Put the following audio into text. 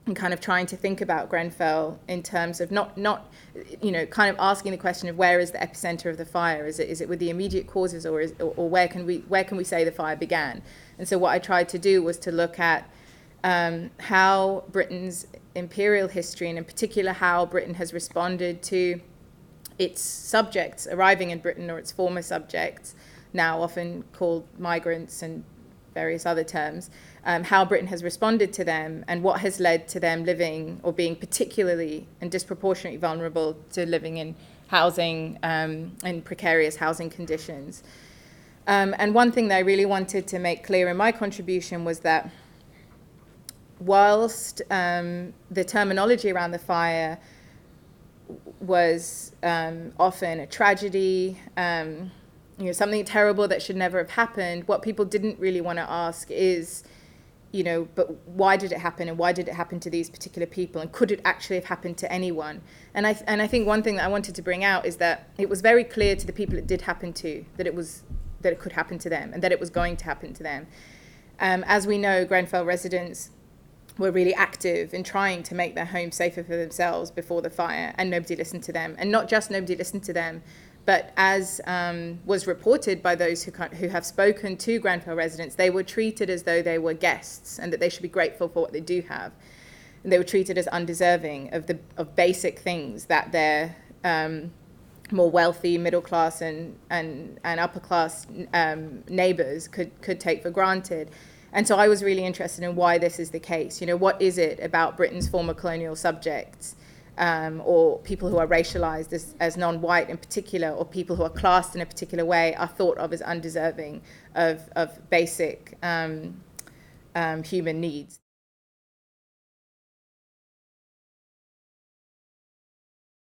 and kind of trying to think about Grenfell in terms of not kind of asking the question of where is the epicenter of the fire? Is it with the immediate causes, or where can we say the fire began? And so what I tried to do was to look at how Britain's imperial history, and in particular how Britain has responded to its subjects arriving in Britain, or its former subjects, now often called migrants and various other terms, how Britain has responded to them, and what has led to them living or being particularly and disproportionately vulnerable to living in housing and precarious housing conditions. And one thing that I really wanted to make clear in my contribution was that whilst the terminology around the fire was often a tragedy, something terrible that should never have happened, what people didn't really want to ask is, but why did it happen, and why did it happen to these particular people, and could it actually have happened to anyone? And I think one thing that I wanted to bring out is that it was very clear to the people it did happen to that it could happen to them, and that it was going to happen to them. As we know, Grenfell residents were really active in trying to make their homes safer for themselves before the fire, and nobody listened to them. And not just nobody listened to them, but as was reported by those who have spoken to Grenfell residents, they were treated as though they were guests, and that they should be grateful for what they do have. And they were treated as undeserving of basic things that their more wealthy middle class and upper class neighbours could take for granted. And so I was really interested in why this is the case. What is it about Britain's former colonial subjects, or people who are racialized as non-white in particular, or people who are classed in a particular way, are thought of as undeserving of basic human needs?